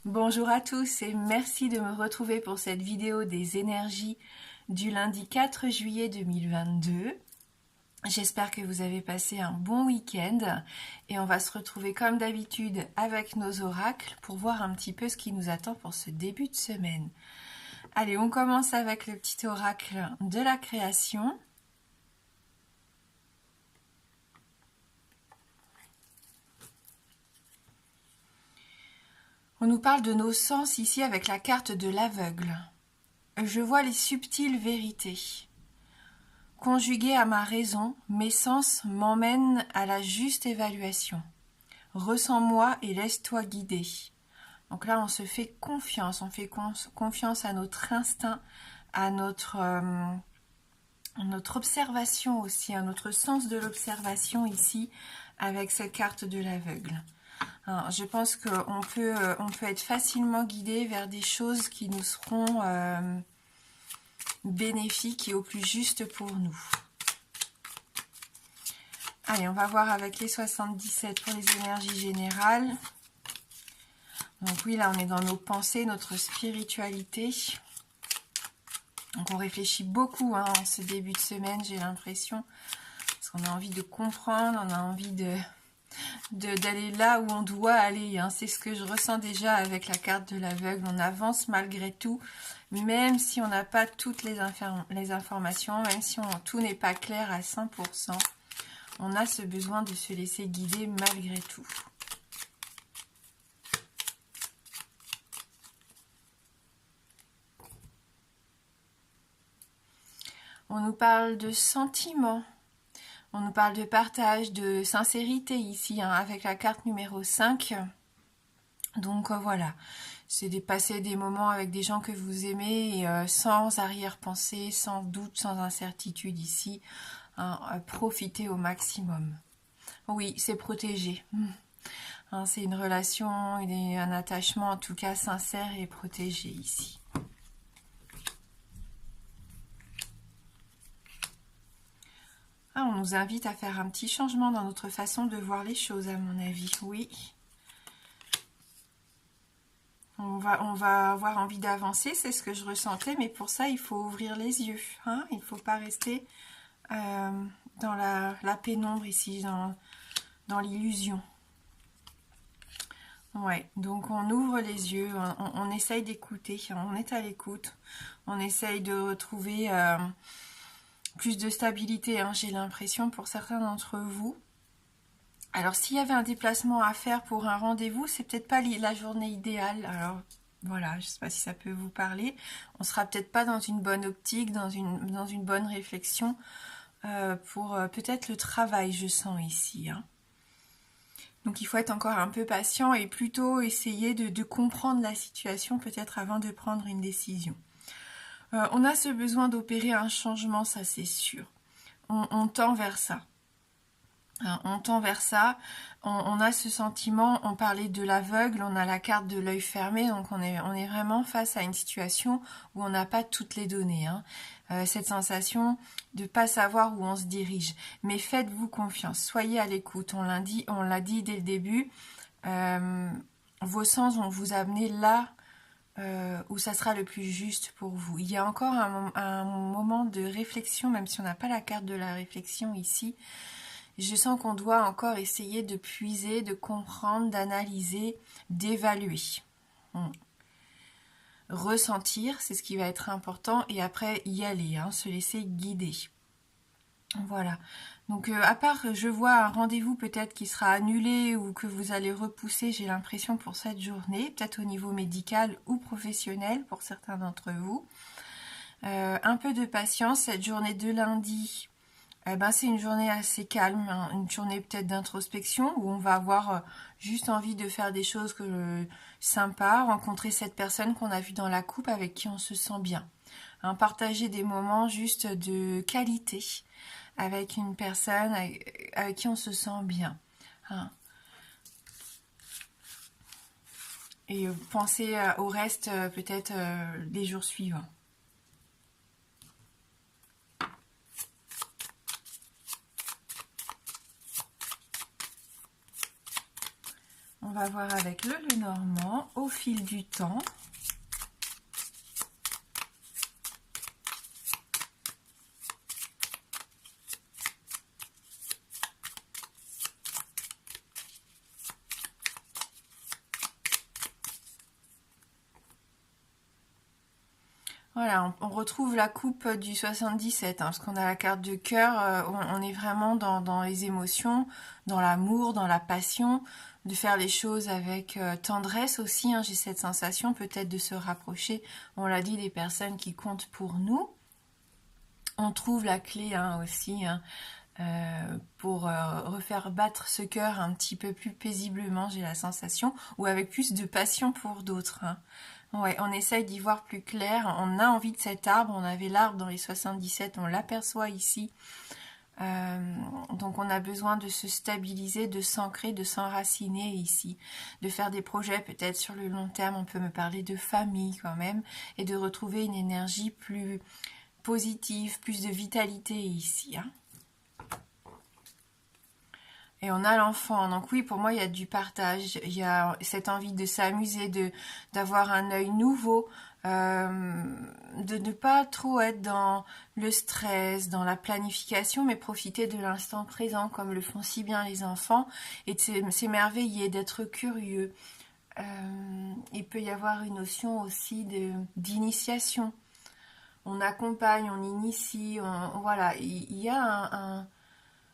Bonjour à tous et merci de me retrouver pour cette vidéo des énergies du lundi 4 juillet 2022. J'espère que vous avez passé un bon week-end et on va se retrouver comme d'habitude avec nos oracles pour voir un petit peu ce qui nous attend pour ce début de semaine. Allez, on commence avec le petit oracle de la création. On nous parle de nos sens ici avec la carte de l'aveugle. Je vois les subtiles vérités. Conjuguées à ma raison, mes sens m'emmènent à la juste évaluation. Ressens-moi et laisse-toi guider. Donc là, on se fait confiance, on fait confiance à notre instinct, à notre observation aussi, à notre sens de l'observation ici, avec cette carte de l'aveugle. Alors, je pense qu'on peut être facilement guidé vers des choses qui nous seront bénéfiques et au plus juste pour nous. Allez, on va voir avec les 77 pour les énergies générales. Donc oui, là, on est dans nos pensées, notre spiritualité. Donc on réfléchit beaucoup en ce début de semaine, j'ai l'impression. Parce qu'on a envie de comprendre, on a envie d'aller là où on doit aller. C'est ce que je ressens déjà avec la carte de l'aveugle. On avance malgré tout, même si on n'a pas toutes les informations, même si tout n'est pas clair à 100%. On a ce besoin de se laisser guider malgré tout. On nous parle de sentiments, on nous parle de partage, de sincérité ici, avec la carte numéro 5. Donc voilà, c'est de passer des moments avec des gens que vous aimez sans arrière-pensée, sans doute, sans incertitude ici. Profiter au maximum. Oui, c'est protégé. C'est une relation, un attachement en tout cas sincère et protégé ici. On nous invite à faire un petit changement dans notre façon de voir les choses, à mon avis. Oui. On va avoir envie d'avancer, c'est ce que je ressentais, mais pour ça, il faut ouvrir les yeux. Il ne faut pas rester dans la pénombre ici, dans l'illusion. Ouais, donc on ouvre les yeux, on essaye d'écouter, on est à l'écoute, on essaye de retrouver plus de stabilité, j'ai l'impression, pour certains d'entre vous. Alors, s'il y avait un déplacement à faire pour un rendez-vous, c'est peut-être pas la journée idéale. Alors, voilà, je sais pas si ça peut vous parler. On sera peut-être pas dans une bonne optique, dans une bonne réflexion pour peut-être le travail, je sens ici. Donc, il faut être encore un peu patient et plutôt essayer de comprendre la situation peut-être avant de prendre une décision. On a ce besoin d'opérer un changement, ça c'est sûr. On tend vers ça. On tend vers ça, on a ce sentiment, on parlait de l'aveugle, on a la carte de l'œil fermé, donc on est vraiment face à une situation où on n'a pas toutes les données. Cette sensation de ne pas savoir où on se dirige. Mais faites-vous confiance, soyez à l'écoute, on l'a dit dès le début, vos sens vont vous amener là où ça sera le plus juste pour vous. Il y a encore un moment de réflexion, même si on n'a pas la carte de la réflexion ici. Je sens qu'on doit encore essayer de puiser, de comprendre, d'analyser, d'évaluer. Ressentir, c'est ce qui va être important, et après y aller, se laisser guider. Voilà. Donc à part, je vois un rendez-vous peut-être qui sera annulé ou que vous allez repousser, j'ai l'impression, pour cette journée, peut-être au niveau médical ou professionnel pour certains d'entre vous. Un peu de patience, cette journée de lundi. C'est une journée assez calme, une journée peut-être d'introspection où on va avoir juste envie de faire des choses sympas, rencontrer cette personne qu'on a vue dans la coupe avec qui on se sent bien. Partager des moments juste de qualité avec une personne avec qui on se sent bien. Et penser au reste peut-être les jours suivants. On va voir avec le Lenormand au fil du temps. Voilà, on retrouve la coupe du 77, hein, parce qu'on a la carte de cœur, on est vraiment dans les émotions, dans l'amour, dans la passion, de faire les choses avec tendresse aussi, hein, j'ai cette sensation peut-être de se rapprocher, on l'a dit, des personnes qui comptent pour nous. On trouve la clé aussi, hein, pour refaire battre ce cœur un petit peu plus paisiblement, j'ai la sensation, ou avec plus de passion pour d'autres, hein. Ouais, on essaye d'y voir plus clair. On a envie de cet arbre. On avait l'arbre dans les 77, on l'aperçoit ici. Donc on a besoin de se stabiliser, de s'ancrer, de s'enraciner ici. De faire des projets peut-être sur le long terme. On peut me parler de famille quand même. Et de retrouver une énergie plus positive, plus de vitalité ici, hein. Et on a l'enfant. Donc oui, pour moi, il y a du partage. Il y a cette envie de s'amuser, d'avoir un œil nouveau, de ne pas trop être dans le stress, dans la planification, mais profiter de l'instant présent, comme le font si bien les enfants, et de s'émerveiller, d'être curieux. Il peut y avoir une notion aussi d'initiation. On accompagne, on initie, voilà. Il y a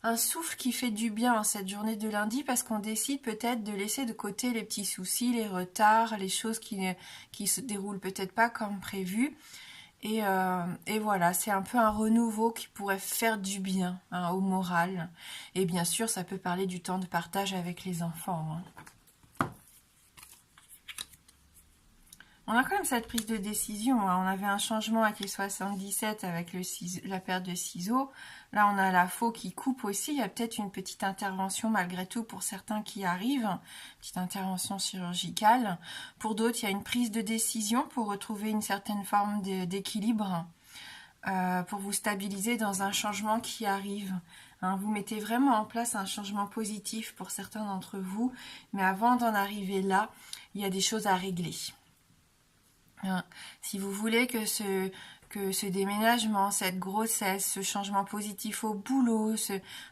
un souffle qui fait du bien cette journée de lundi parce qu'on décide peut-être de laisser de côté les petits soucis, les retards, les choses qui se déroulent peut-être pas comme prévu. Et voilà, c'est un peu un renouveau qui pourrait faire du bien, hein, au moral. Et bien sûr, ça peut parler du temps de partage avec les enfants, hein. On a quand même cette prise de décision, hein. On avait un changement avec les 77, avec la paire de ciseaux. Là, on a la faux qui coupe aussi. Il y a peut-être une petite intervention malgré tout pour certains qui arrivent. Petite intervention chirurgicale. Pour d'autres, il y a une prise de décision pour retrouver une certaine forme d'équilibre. Pour vous stabiliser dans un changement qui arrive. Hein, vous mettez vraiment en place un changement positif pour certains d'entre vous. Mais avant d'en arriver là, il y a des choses à régler. Si vous voulez que ce déménagement, cette grossesse, ce changement positif au boulot,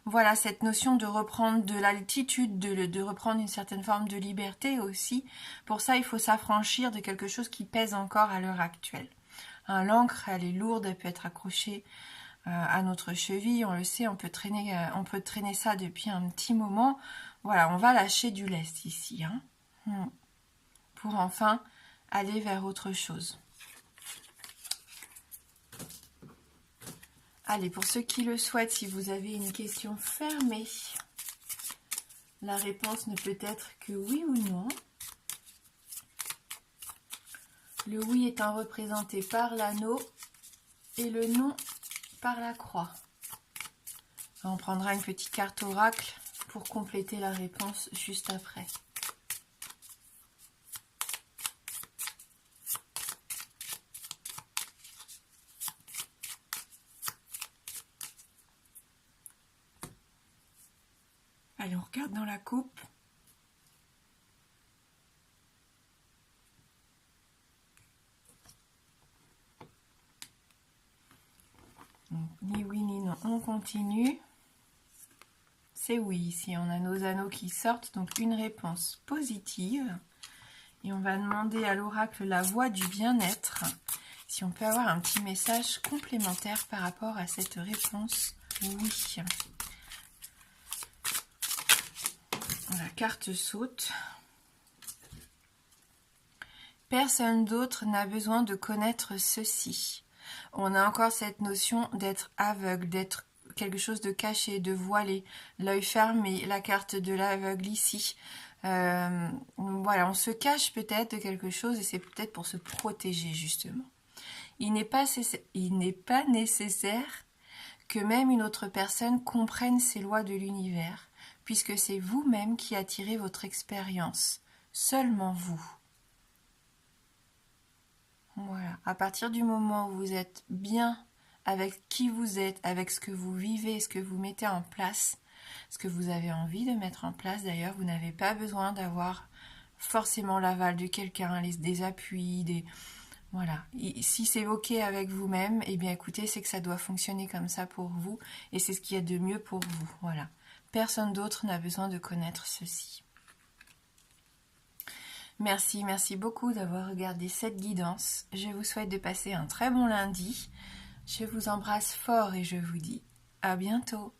voilà, cette notion de reprendre de l'altitude, de reprendre une certaine forme de liberté aussi, pour ça il faut s'affranchir de quelque chose qui pèse encore à l'heure actuelle. L'encre, elle est lourde, elle peut être accrochée à notre cheville, on le sait, on peut traîner ça depuis un petit moment. Voilà, on va lâcher du lest ici, hein, pour enfin aller vers autre chose. Allez, pour ceux qui le souhaitent, si vous avez une question fermée, la réponse ne peut être que oui ou non. Le oui étant représenté par l'anneau et le non par la croix. On prendra une petite carte oracle pour compléter la réponse juste après. Allez, on regarde dans la coupe. Donc, ni oui ni non, on continue. C'est oui, ici on a nos anneaux qui sortent, donc une réponse positive. Et on va demander à l'oracle la voix du bien-être, si on peut avoir un petit message complémentaire par rapport à cette réponse oui. La carte saute. Personne d'autre n'a besoin de connaître ceci. On a encore cette notion d'être aveugle, d'être quelque chose de caché, de voilé, l'œil fermé, la carte de l'aveugle ici. Voilà, on se cache peut-être de quelque chose et c'est peut-être pour se protéger justement. Il n'est pas nécessaire que même une autre personne comprenne ces lois de l'univers, puisque c'est vous-même qui attirez votre expérience, seulement vous. Voilà, à partir du moment où vous êtes bien avec qui vous êtes, avec ce que vous vivez, ce que vous mettez en place, ce que vous avez envie de mettre en place. D'ailleurs, vous n'avez pas besoin d'avoir forcément l'aval de quelqu'un, des appuis, voilà. Si c'est ok avec vous-même, eh bien écoutez, c'est que ça doit fonctionner comme ça pour vous et c'est ce qu'il y a de mieux pour vous. Voilà. Personne d'autre n'a besoin de connaître ceci. Merci beaucoup d'avoir regardé cette guidance. Je vous souhaite de passer un très bon lundi. Je vous embrasse fort et je vous dis à bientôt.